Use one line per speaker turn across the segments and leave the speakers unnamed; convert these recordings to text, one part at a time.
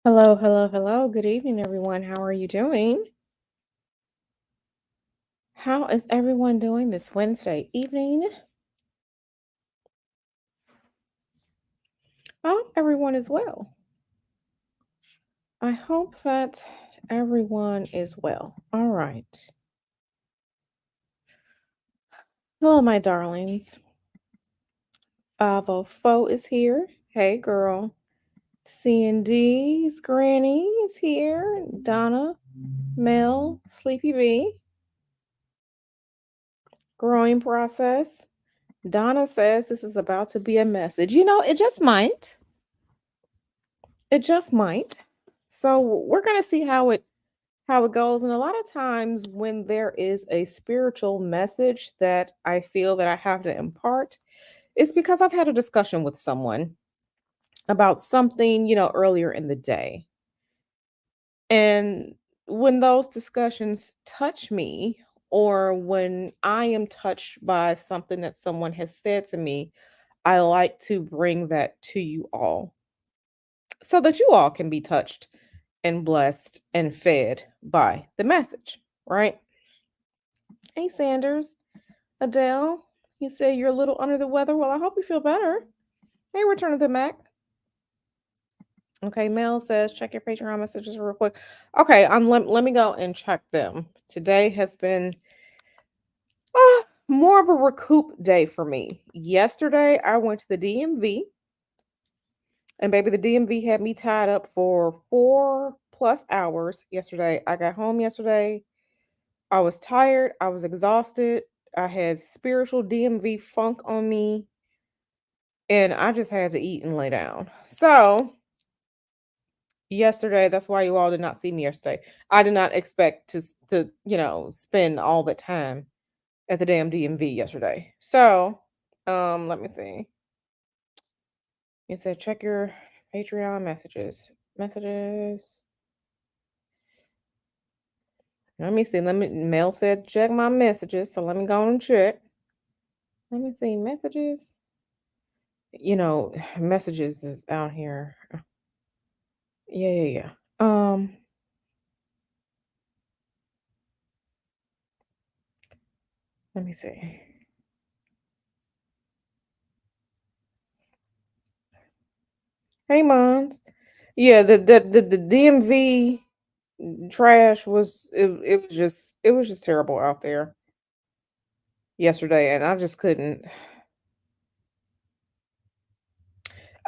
Hello, hello, hello. Good evening, everyone. How are you doing? How is everyone doing this Wednesday evening? I hope everyone is well. I hope that everyone is well. All right. Hello, my darlings. Avo Fo is here. Hey, girl. C&D's Granny is here. Donna, Mel, Sleepy B. Growing process. Donna says this is about to be a message. It just might. It just might. So we're gonna see how it goes. And a lot of times when there is a spiritual message that I feel that I have to impart, it's because I've had a discussion with someone about something, earlier in the day. And when those discussions touch me, or when I am touched by something that someone has said to me, I like to bring that to you all so that you all can be touched and blessed and fed by the message, right? Hey, Sanders, Adele, you say you're a little under the weather. Well, I hope you feel better. Hey, Return of the Mac. Okay, Mel says check your Patreon messages real quick. Okay, let me go and check them. Today has been more of a recoup day for me. Yesterday, I went to the DMV, and baby, the DMV had me tied up for 4+ hours yesterday. I got home yesterday. I was tired. I was exhausted. I had spiritual DMV funk on me, and I just had to eat and lay down. So, yesterday, that's why you all did not see me yesterday. I did not expect to spend all the time at the damn DMV yesterday. So, let me see. You said check your Patreon messages. Messages. Let me see. Mel said check my messages. So let me go and check. Let me see. Messages. Messages is out here. Yeah, yeah, yeah. Let me see. Hey, Mons. Yeah, the DMV trash it was just terrible out there yesterday, and I just couldn't.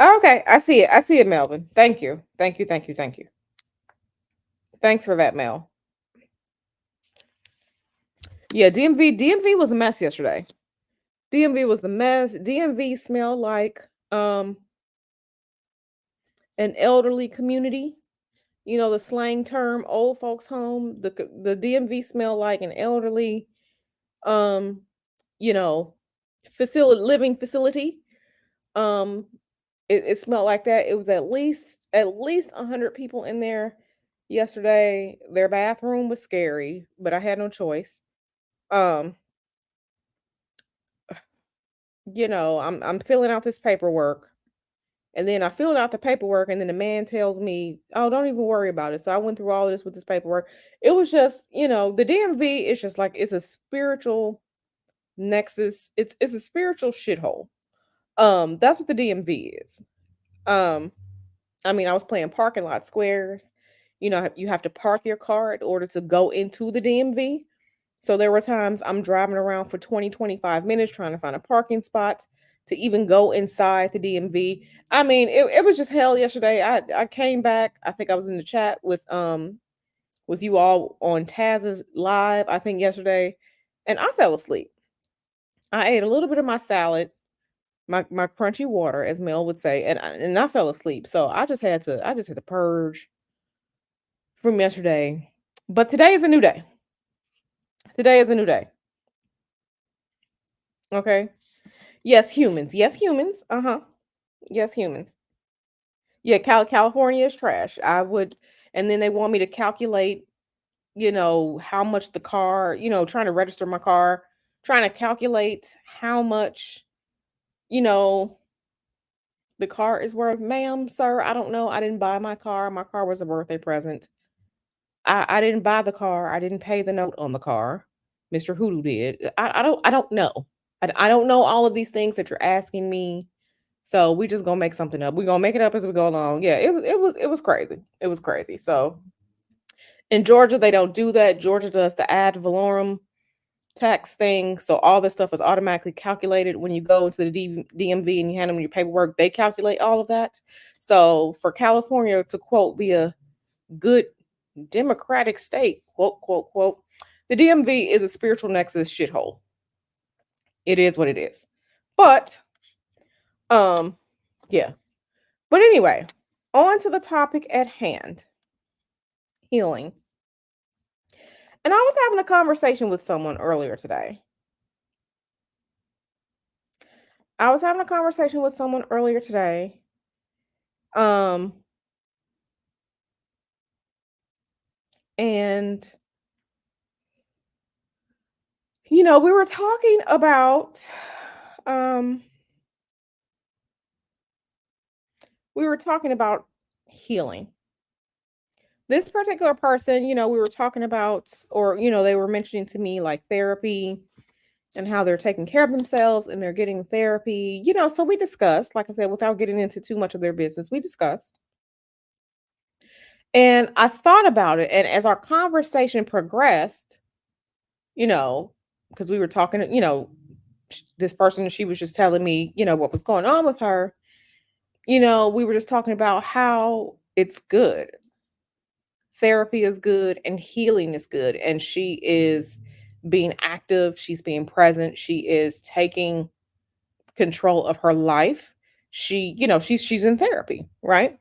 Okay, I see it. I see it, Melvin. Thank you. Thank you. Thank you. Thank you. Thanks for that, Mel. Yeah, DMV was a mess yesterday. DMV was the mess. DMV smelled like an elderly community. The slang term old folks home. The DMV smelled like an elderly um you know facility living facility. Um it smelled like that. It was at least 100 people in there yesterday. Their bathroom was scary, but I had no choice. Um I'm filling out this paperwork, and then I filled out the paperwork, and then the man tells me, "Oh, don't even worry about it." So I went through all of this with this paperwork. It was just, the DMV is just like it's a spiritual nexus. It's a spiritual shithole. That's what the DMV is. Um, I mean, I was playing parking lot squares. You have to park your car in order to go into the DMV. So there were times I'm driving around for 20, 25 minutes trying to find a parking spot to even go inside the DMV. I mean, it was just hell yesterday. I came back. I think I was in the chat with you all on Taz's live, I think yesterday, and I fell asleep. I ate a little bit of my salad, my crunchy water, as Mel would say, and I fell asleep. So I just had to purge from yesterday. But today is a new day. Today is a new day. Okay. Yes, humans. Yes, humans. Uh-huh. Yes, humans. Yeah, California is trash. And then they want me to calculate, how much the car, trying to register my car, trying to calculate how much, you know, The car is worth, ma'am, sir, I don't know. I didn't buy my car. My car was a birthday present. I didn't buy the car. I didn't pay the note on the car. Mr. Hoodoo did. I don't know. I don't know all of these things that you're asking me. So we just gonna make something up. We're gonna make it up as we go along. Yeah, it was crazy. It was crazy. So in Georgia, they don't do that. Georgia does the ad valorem tax thing. So all this stuff is automatically calculated when you go into the DMV and you hand them your paperwork. They calculate all of that. So for California to quote be a good democratic state, quote, quote, quote, the DMV is a spiritual nexus shithole. It is what it is. But um, yeah. But anyway, on to the topic at hand, healing. And I was having a conversation with someone earlier today. I was having a conversation with someone earlier today. Um, and we were talking about um healing. This particular person, we were talking about, or they were mentioning to me like therapy and how they're taking care of themselves and they're getting therapy. So we discussed, like I said, without getting into too much of their business, we discussed. And I thought about it, and as our conversation progressed, you know, because we were talking, this person, she was just telling me, what was going on with her. We were just talking about how it's good. Therapy is good and healing is good. And she is being active, she's being present, she is taking control of her life. She's in therapy, right?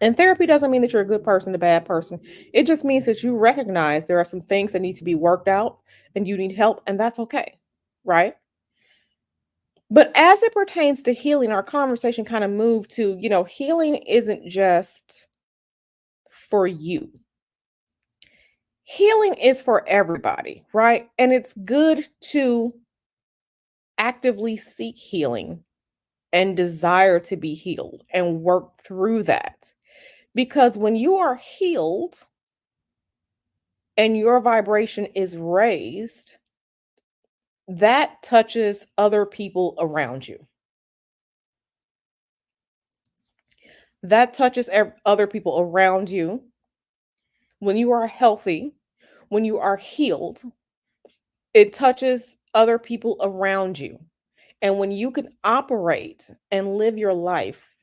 And therapy doesn't mean that you're a good person, a bad person. It just means that you recognize there are some things that need to be worked out and you need help, and that's okay, right? But as it pertains to healing, our conversation kind of moved to, healing isn't just for you. Healing is for everybody, right? And it's good to actively seek healing and desire to be healed and work through that. Because when you are healed and your vibration is raised, that touches other people around you. That touches other people around you. When you are healthy, when you are healed, it touches other people around you. And when you can operate and live your life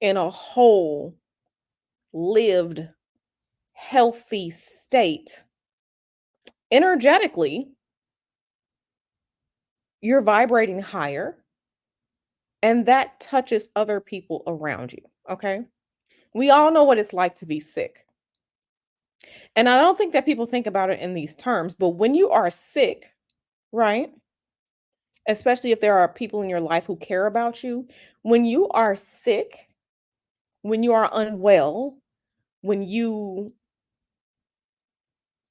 in a whole, lived, healthy state, energetically, you're vibrating higher and that touches other people around you. Okay. We all know what it's like to be sick. And I don't think that people think about it in these terms, but when you are sick, right? Especially if there are people in your life who care about you, when you are sick, when you are unwell, when you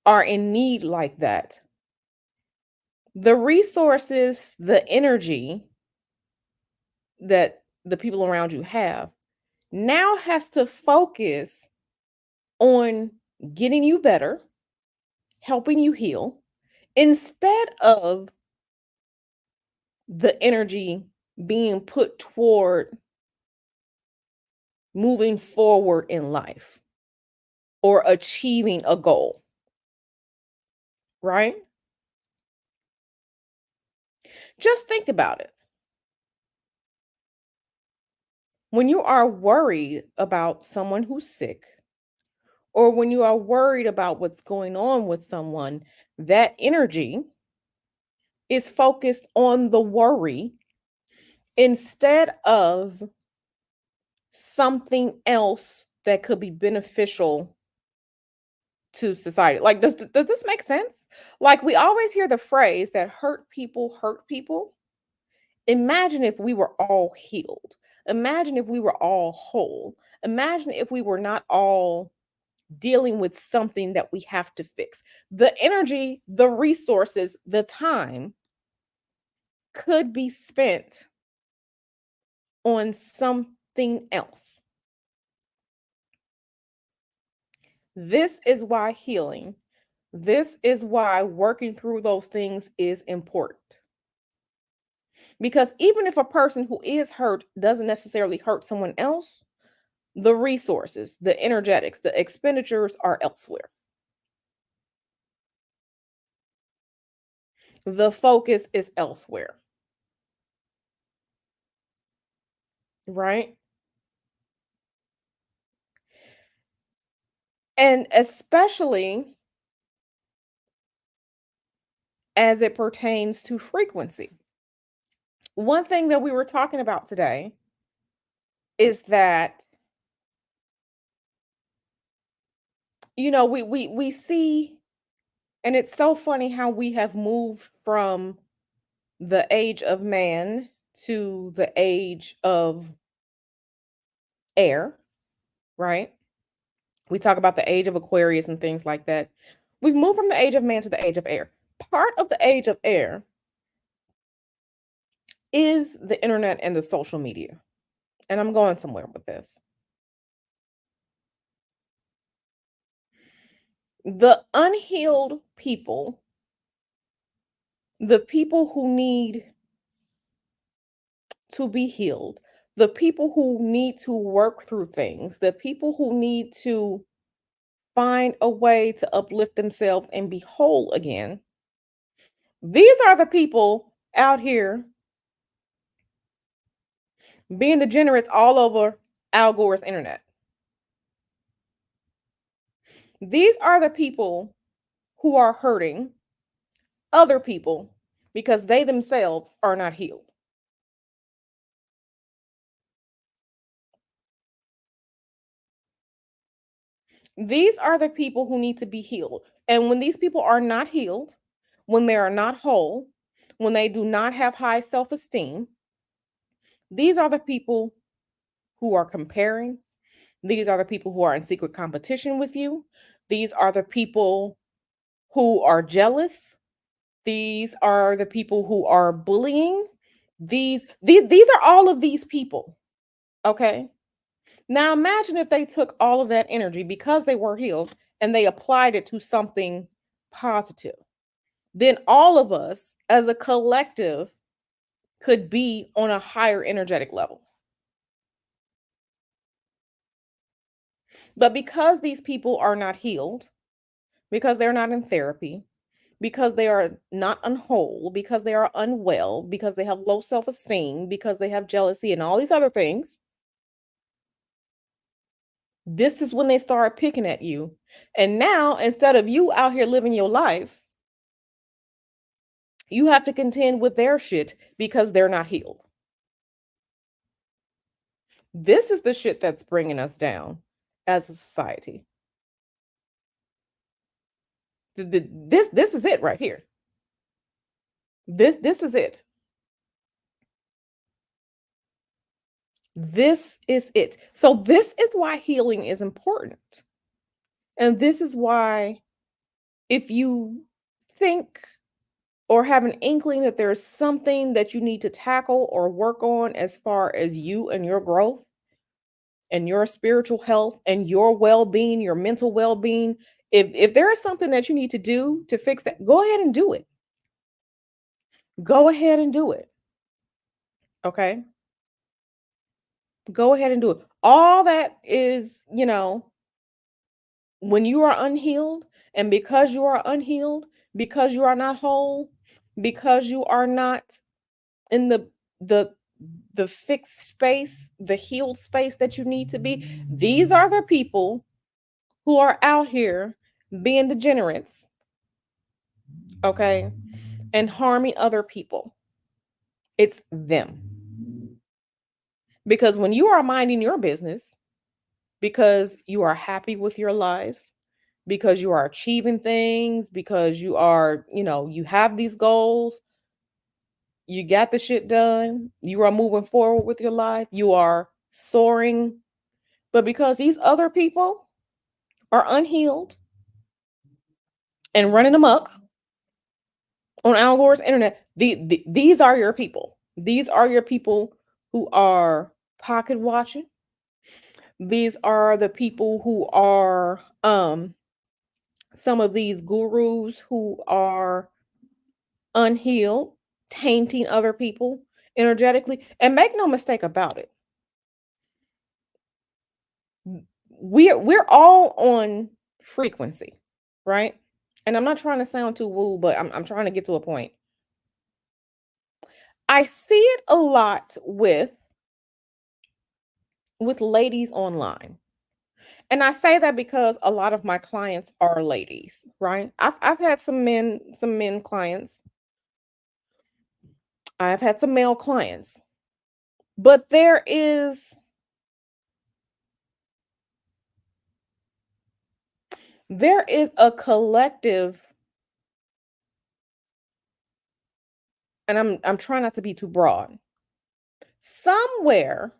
are in need like that, the resources, the energy that the people around you have now has to focus on getting you better, helping you heal, instead of the energy being put toward moving forward in life or achieving a goal, right? Just think about it. When you are worried about someone who's sick, or when you are worried about what's going on with someone, that energy is focused on the worry instead of something else that could be beneficial to society. Like, does this make sense? Like, we always hear the phrase that hurt people hurt people. Imagine if we were all healed. Imagine if we were all whole. Imagine if we were not all dealing with something that we have to fix. The energy, the resources, the time could be spent on something else. This is why healing, this is why working through those things is important. Because even if a person who is hurt doesn't necessarily hurt someone else, the resources, the energetics, the expenditures are elsewhere. The focus is elsewhere, right? And especially as it pertains to frequency. One thing that we were talking about today is that, we see, and it's so funny how we have moved from the age of man to the age of air, right? We talk about the age of Aquarius and things like that. We've moved from the age of man to the age of air. Part of the age of air is the internet and the social media. And I'm going somewhere with this. The unhealed people, the people who need to be healed, the people who need to work through things, the people who need to find a way to uplift themselves and be whole again. These are the people out here being degenerates all over Al Gore's internet. These are the people who are hurting other people because they themselves are not healed. These are the people who need to be healed. And when these people are not healed, when they are not whole, when they do not have high self esteem, these are the people who are comparing. These are the people who are in secret competition with you. These are the people who are jealous. These are the people who are bullying. These are all of these people. Okay. Now imagine if they took all of that energy because they were healed and they applied it to something positive. Then all of us as a collective could be on a higher energetic level. But because these people are not healed, because they're not in therapy, because they are not unwhole, because they are unwell, because they have low self esteem, because they have jealousy and all these other things, this is when they start picking at you. And now, instead of you out here living your life, you have to contend with their shit because they're not healed. This is the shit that's bringing us down as a society. This is it right here. This is it. This is it. So this is why healing is important. And this is why if you think or have an inkling that there's something that you need to tackle or work on as far as you and your growth and your spiritual health and your well-being, your mental well-being, if there is something that you need to do to fix that, go ahead and do it. Go ahead and do it. Okay? Go ahead and do it. All that is, when you are unhealed, and because you are unhealed, because you are not whole, because you are not in the the fixed space, the healed space that you need to be, these are the people who are out here being degenerates, okay, and harming other people. It's them. Because when you are minding your business, because you are happy with your life, because you are achieving things, because you are, you have these goals, you got the shit done, you are moving forward with your life, you are soaring. But because these other people are unhealed and running amok on Al Gore's internet, these are your people. These are your people who are pocket watching. These are the people who are some of these gurus who are unhealed, tainting other people energetically. And make no mistake about it, we're all on frequency, right? And I'm not trying to sound too woo, but I'm trying to get to a point. I see it a lot with ladies online. And I say that because a lot of my clients are ladies, right? I've had some men clients. I've had some male clients. But there is a collective, and I'm trying not to be too broad. Somewhere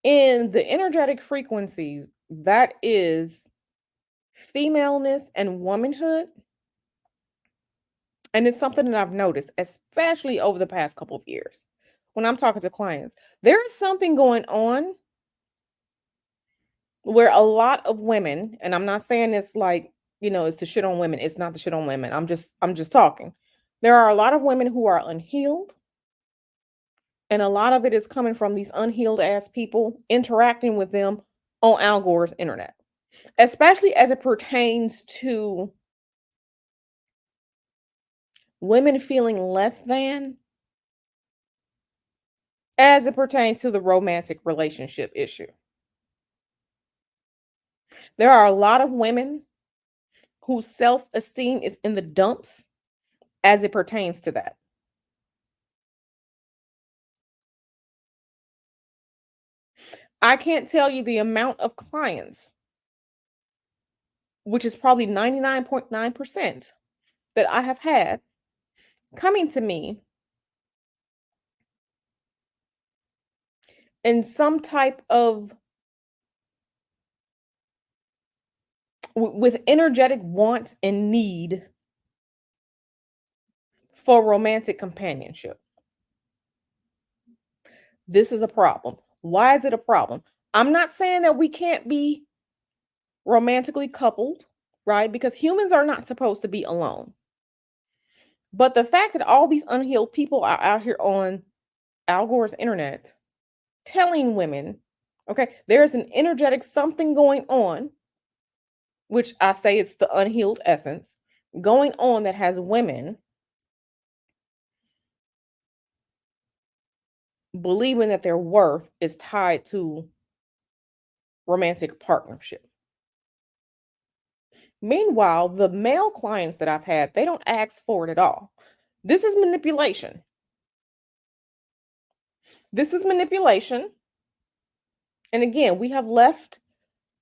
in the energetic frequencies that is femaleness and womanhood, and it's something that I've noticed, especially over the past couple of years. When I'm talking to clients, there is something going on where a lot of women, and I'm not saying it's like, it's to shit on women. It's not to shit on women. I'm just talking. There are a lot of women who are unhealed, and a lot of it is coming from these unhealed ass people interacting with them on Al Gore's internet, especially as it pertains to women feeling less than, as it pertains to the romantic relationship issue. There are a lot of women whose self-esteem is in the dumps as it pertains to that. I can't tell you the amount of clients, which is probably 99.9%, that I have had coming to me in some type of with energetic want and need for romantic companionship. This is a problem. Why is it a problem? I'm not saying that we can't be romantically coupled, right? Because humans are not supposed to be alone. But the fact that all these unhealed people are out here on Al Gore's internet telling women, okay, there's an energetic something going on, which I say it's the unhealed essence going on that has women believing that their worth is tied to romantic partnership. Meanwhile, the male clients that I've had, they don't ask for it at all. This is manipulation. This is manipulation. And again, we have left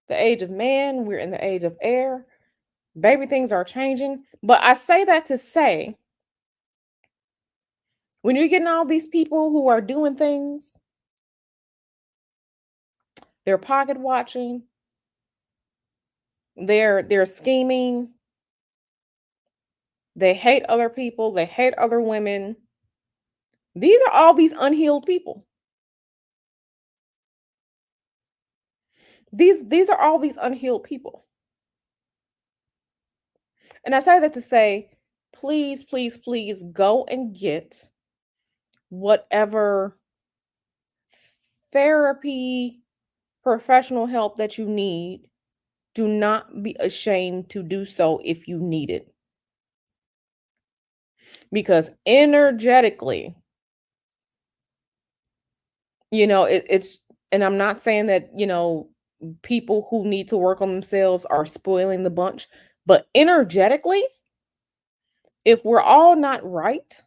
the age of man, we're in the age of air. Baby, things are changing. But I say that to say, when you're getting all these people who are doing things, they're pocket watching, they're scheming, they hate other people, they hate other women. These are all these unhealed people. These are all these unhealed people. And I say that to say, please, please, please go and get whatever therapy, professional help that you need. Do not be ashamed to do so if you need it. Because energetically, it's, and I'm not saying that, people who need to work on themselves are spoiling the bunch, but energetically, if we're all not right,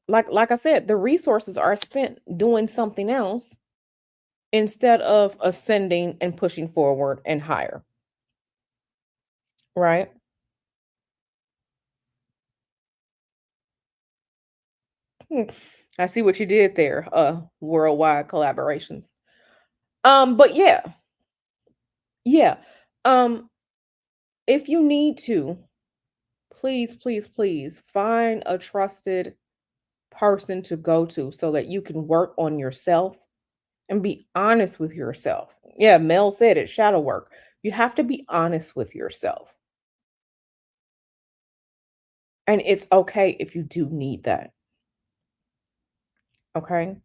like I said, the resources are spent doing something else instead of ascending and pushing forward and higher, right? Hmm. I see what you did there, worldwide collaborations. But yeah, yeah. Um, if you need to, please, please, please find a trusted person to go to so that you can work on yourself and be honest with yourself. Yeah, Mel said it, shadow work. You have to be honest with yourself. And it's okay if you do need that. Okay?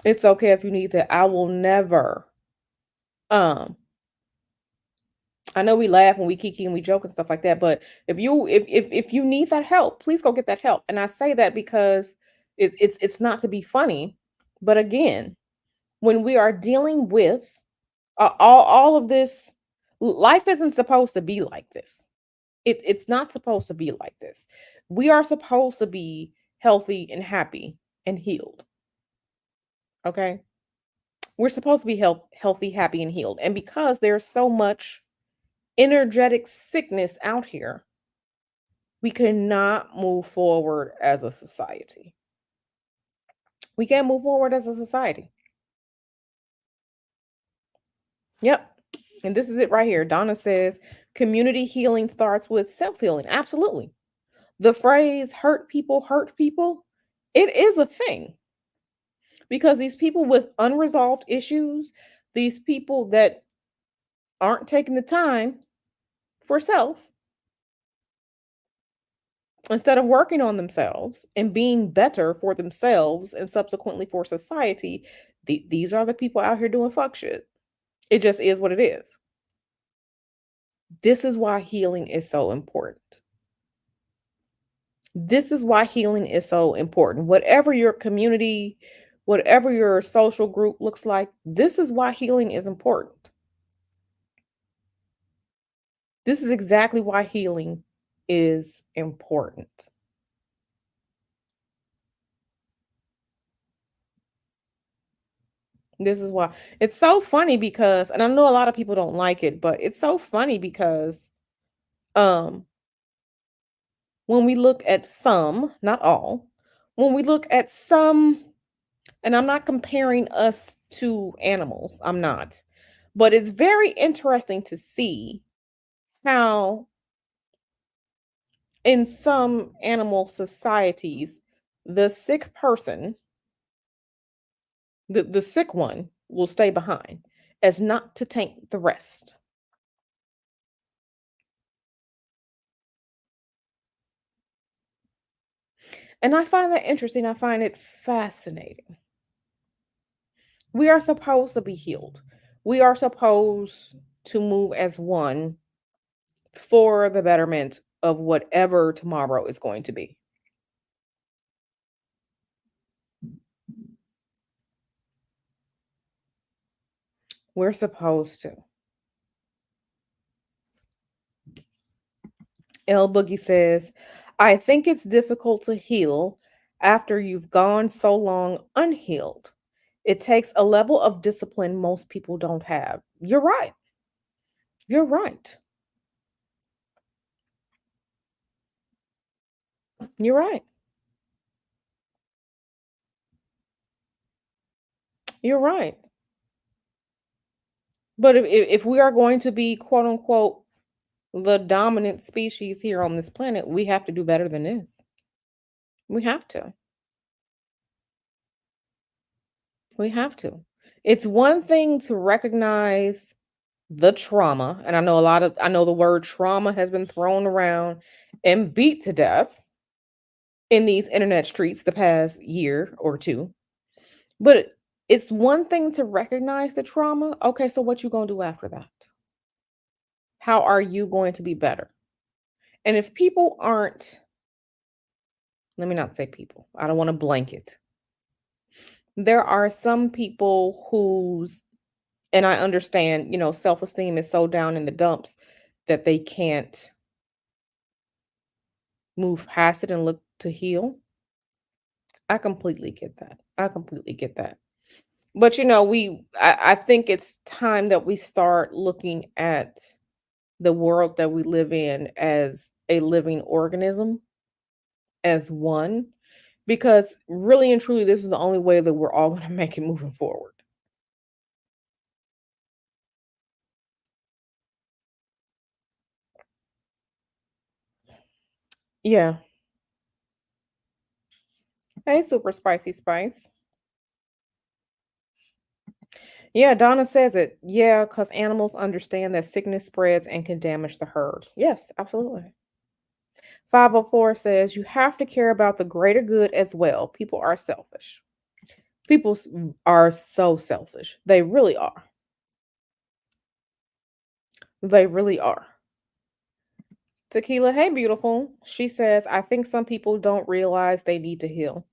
It's okay if you need that. I will never um I know we laugh and we kiki and we joke and stuff like that, but if you need that help, please go get that help. And I say that because it's not to be funny, but again, when we are dealing with all of this, life isn't supposed to be like this. It's not supposed to be like this. We are supposed to be healthy and happy and healed. Okay, we're supposed to be healthy, happy, and healed. And because there's so much energetic sickness out here, we cannot move forward as a society. We can't move forward as a society. Yep. And this is it right here. Donna says community healing starts with self healing. Absolutely. The phrase hurt people, it is a thing because these people with unresolved issues, these people that aren't taking the time for self, instead of working on themselves and being better for themselves and subsequently for society, these are the people out here doing fuck shit. It just is what it is. This is why healing is so important. This is why healing is so important. Whatever your community, whatever your social group looks like, this is why healing is important. This is exactly why healing is important. This is why it's so funny because, and I know a lot of people don't like it, but it's so funny because um when we look at some, not all, when we look at some, and I'm not comparing us to animals, I'm not, but it's very interesting to see how in some animal societies, the sick person, the sick one will stay behind as not to taint the rest. And I find that interesting. I find it fascinating. We are supposed to be healed. We are supposed to move as one for the betterment of whatever tomorrow is going to be. We're supposed to. L Boogie says, I think it's difficult to heal after you've gone so long unhealed. It takes a level of discipline most people don't have. You're right. You're right. You're right. You're right. But if we are going to be quote unquote the dominant species here on this planet, we have to do better than this. We have to. We have to. It's one thing to recognize the trauma, and I know the word trauma has been thrown around and beat to death in these internet streets the past year or two. But it's one thing to recognize the trauma. Okay, so what you going to do after that? How are you going to be better? And if people aren't, let me not say people. I don't want to blanket. There are some people whose, and I understand, self-esteem is so down in the dumps that they can't move past it and look to heal. I completely get that. I completely get that. But I think it's time that we start looking at the world that we live in as a living organism, as one, because really and truly, this is the only way that we're all going to make it moving forward. Yeah. Hey, super spicy spice. Yeah, Donna says it. Yeah, because animals understand that sickness spreads and can damage the herd. Yes, absolutely. 504 says you have to care about the greater good as well. People are selfish. Are so selfish. They really are. They really are. Tequila, hey, beautiful. She says, I think some people don't realize they need to heal.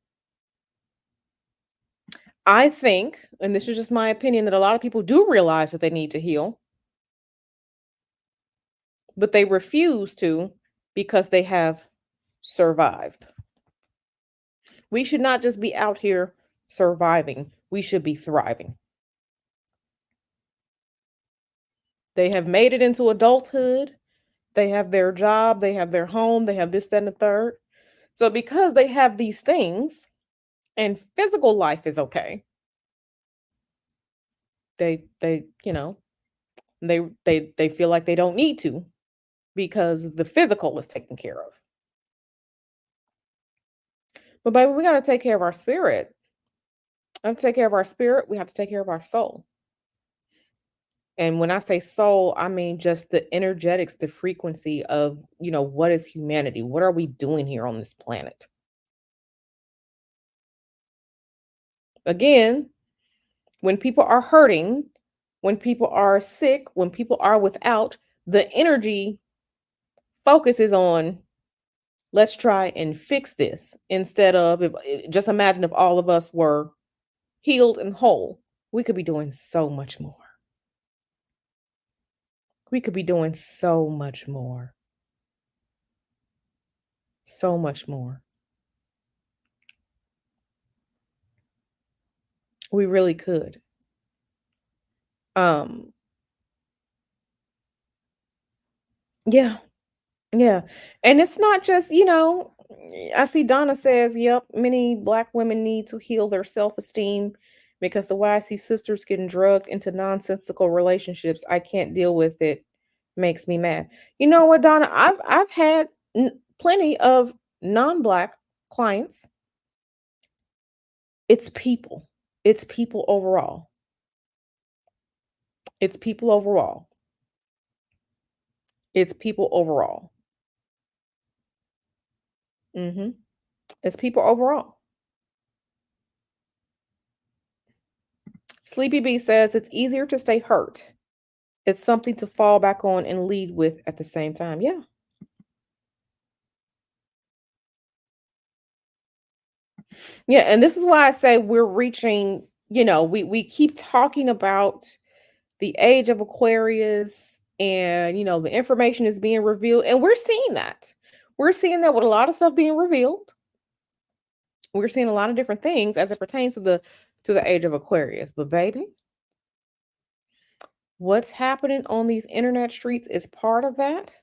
I think, and this is just my opinion, that a lot of people do realize that they need to heal, but they refuse to because they have survived. We should not just be out here surviving, we should be thriving. They have made it into adulthood, they have their job, they have their home, they have this, that, and the third. So, because they have these things and physical life is okay, they they feel like they don't need to because the physical is taken care of. But baby, we got to take care of our spirit. We have to take care of our spirit. We have to take care of our soul. And when I say soul, I mean just the energetics, the frequency of, what is humanity? What are we doing here on this planet? Again, when people are hurting, when people are sick, when people are without, the energy focuses on let's try and fix this instead of just imagine if all of us were healed and whole. We could be doing so much more. We could be doing so much more. So much more. We really could. Um, yeah, yeah. And it's not just, I see Donna says, yep, many black women need to heal their self-esteem because the way I see sisters getting drugged into nonsensical relationships, I can't deal with it. Makes me mad. You know what, Donna? I've had plenty of non-black clients. It's people. It's people overall. It's people overall. It's people overall. Mhm. It's people overall. Sleepy B says it's easier to stay hurt. It's something to fall back on and lead with at the same time. Yeah. Yeah, and this is why I say we're reaching, we keep talking about the age of Aquarius and, the information is being revealed and we're seeing that. We're seeing that with a lot of stuff being revealed. We're seeing a lot of different things as it pertains to the age of Aquarius. But baby, what's happening on these internet streets is part of that.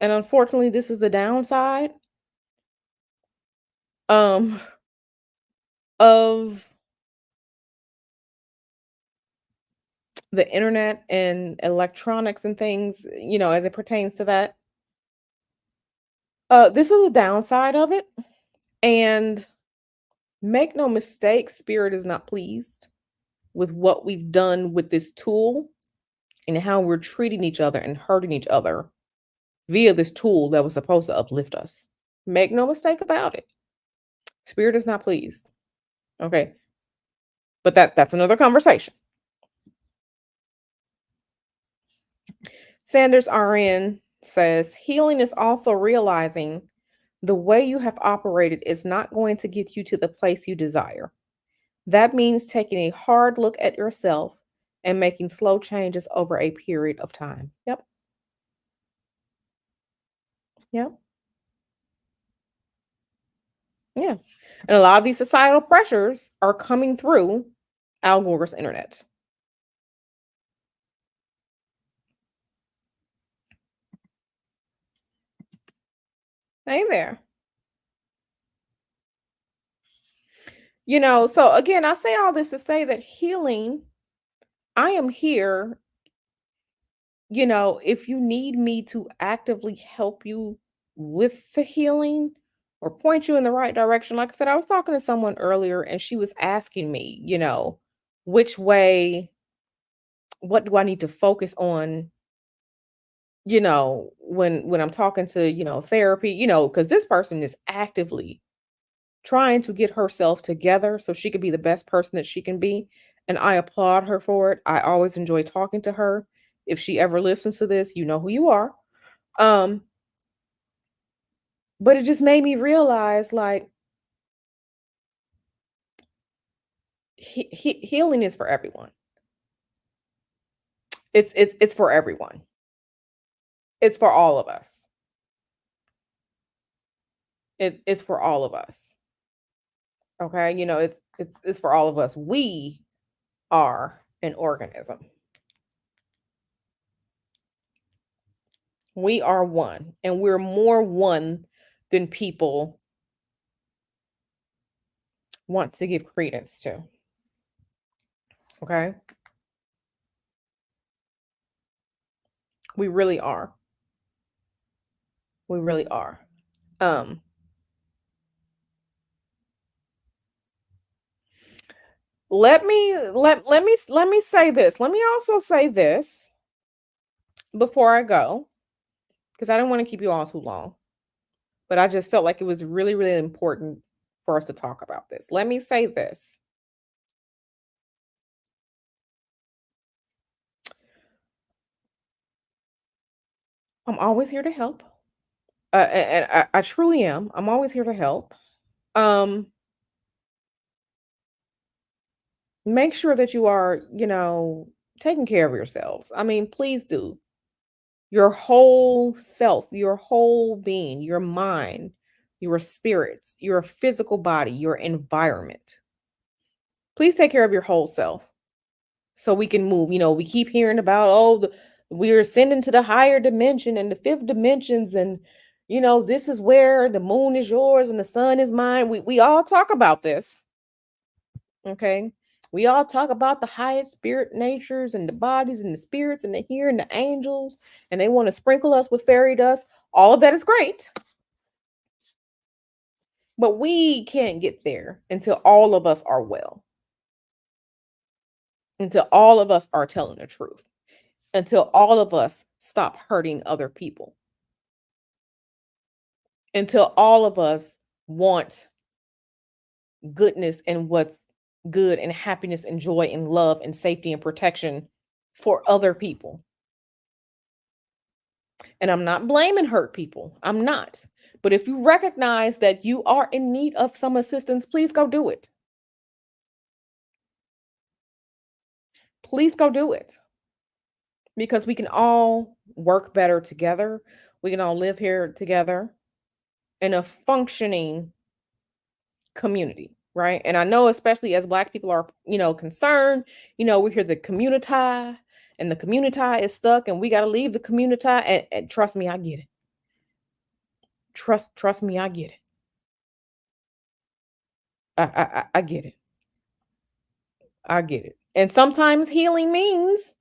And unfortunately, this is the downside um of the internet and electronics and things, as it pertains to that. This is the downside of it. And make no mistake, spirit is not pleased with what we've done with this tool and how we're treating each other and hurting each other via this tool that was supposed to uplift us. Make no mistake about it. Spirit is not pleased. Okay. But that's another conversation. Sanders RN says healing is also realizing the way you have operated is not going to get you to the place you desire. That means taking a hard look at yourself and making slow changes over a period of time. Yep. Yep. Yeah. And a lot of these societal pressures are coming through Al Gore's internet. Hey there. So again, I say all this to say that healing, I am here, if you need me to actively help you with the healing, or point you in the right direction. Like I said, I was talking to someone earlier and she was asking me, which way, what do I need to focus on, when I'm talking to, therapy, because this person is actively trying to get herself together so she could be the best person that she can be. And I applaud her for it. I always enjoy talking to her. If she ever listens to this, you know who you are. Um, but it just made me realize like healing is for everyone. It's for everyone. It's for all of us. It's for all of us. Okay? It's for all of us. We are an organism. We are one, and we're more one than people want to give credence to. Okay? We really are. We really are. Um, let me say this. Let me also say this before I go, because I don't want to keep you all too long. But I just felt like it was really, really important for us to talk about this. Let me say this. I'm always here to help. And I truly am. I'm always here to help. Um, Make sure that you are, taking care of yourselves. I mean, please do. Your whole self, your whole being, your mind, your spirits, your physical body, your environment. Please take care of your whole self so we can move. We keep hearing about, oh, we're ascending to the higher dimension and the fifth dimensions, and this is where the moon is yours and the sun is mine. We all talk about this. Okay. We all talk about the highest spirit natures and the bodies and the spirits and the here and the angels, and they want to sprinkle us with fairy dust. All of that is great, but we can't get there until all of us are well, until all of us are telling the truth, until all of us stop hurting other people, until all of us want goodness and what's good and happiness and joy and love and safety and protection for other people. And I'm not blaming hurt people. I'm not. But if you recognize that you are in need of some assistance, please go do it. Please go do it because we can all work better together. We can all live here together in a functioning community, right? And I know, especially as Black people are, concerned, we hear the community and the community is stuck and we got to leave the community. And trust me, I get it. Trust me, I get it. I get it. I get it. And sometimes healing means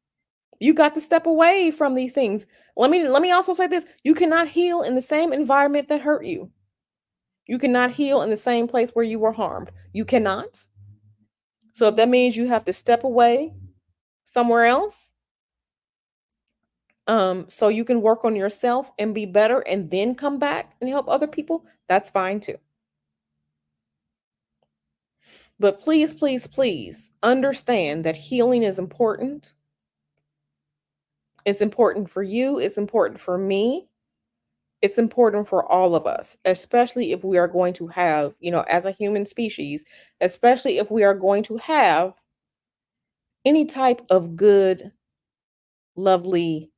you got to step away from these things. Let me also say this. You cannot heal in the same environment that hurt you. You cannot heal in the same place where you were harmed. You cannot. So if that means you have to step away somewhere else, so you can work on yourself and be better and then come back and help other people, that's fine too. But please, please, please understand that healing is important. It's important for you, it's important for me. It's important for all of us, especially if we are going to have, as a human species, especially if we are going to have any type of good, lovely,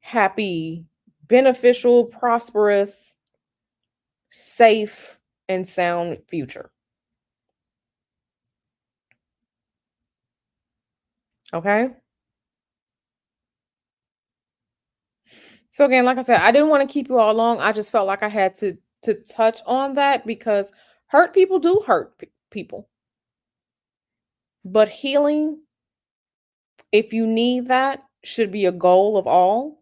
happy, beneficial, prosperous, safe, and sound future. Okay? So again, like I said, I didn't want to keep you all long. I just felt like I had to touch on that because hurt people do hurt people. But healing, if you need that, should be a goal of all.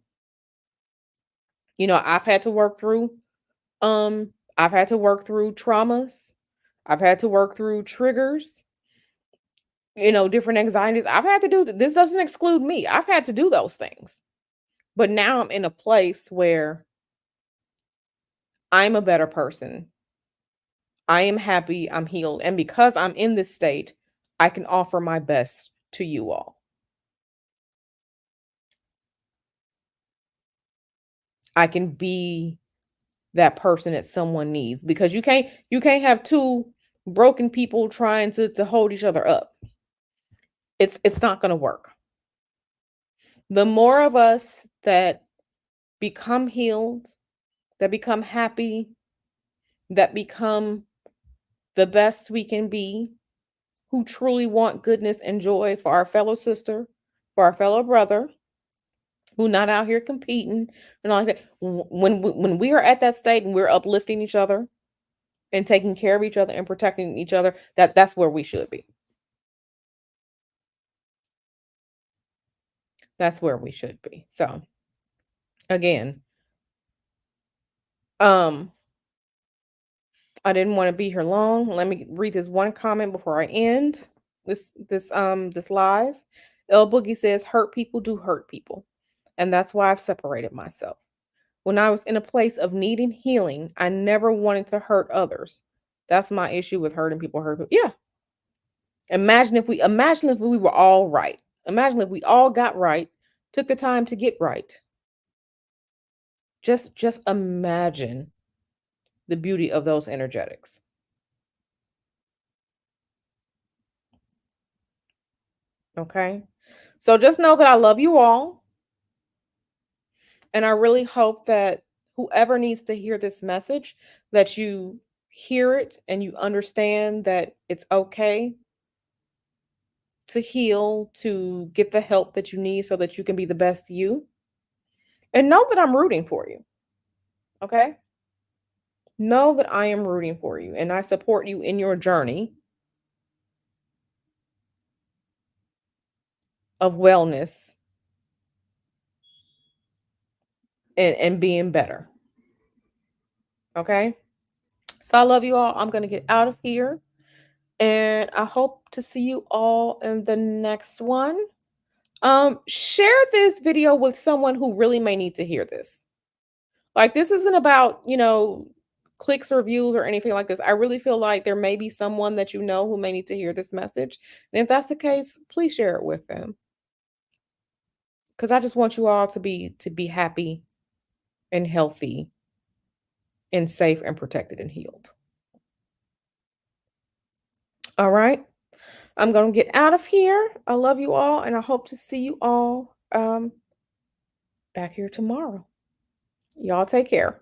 I've had to work through I've had to work through traumas. I've had to work through triggers, different anxieties. I've had to do this doesn't exclude me. I've had to do those things. But now I'm in a place where I'm a better person. I am happy, I'm healed, and because I'm in this state, I can offer my best to you all. I can be that person that someone needs because you can't have two broken people trying to hold each other up. It's not going to work. The more of us that become healed, that become happy, that become the best we can be, who truly want goodness and joy for our fellow sister, for our fellow brother, who not out here competing and all like that. When we are at that state and we're uplifting each other and taking care of each other and protecting each other, that's where we should be. That's where we should be. So again, um, I didn't want to be here long. Let me read this one comment before I end this live. El Boogie says, "Hurt people do hurt people, and that's why I've separated myself. When I was in a place of needing healing, I never wanted to hurt others. That's my issue with hurting people. Hurt people. Yeah. Imagine if we were all right. Imagine if we all got right, took the time to get right. Just imagine the beauty of those energetics. Okay. So just know that I love you all. And I really hope that whoever needs to hear this message, that you hear it and you understand that it's okay to heal, to get the help that you need so that you can be the best you. And know that I'm rooting for you. Okay? Know that I am rooting for you and I support you in your journey of wellness and being better. Okay? So I love you all. I'm going to get out of here. And I hope to see you all in the next one. Share this video with someone who really may need to hear this. Like, this isn't about, clicks or views or anything like this. I really feel like there may be someone that you know who may need to hear this message. And if that's the case, please share it with them. Because I just want you all to be happy and healthy and safe and protected and healed. All right. I'm gonna get out of here. I love you all, and I hope to see you all back here tomorrow. Y'all take care.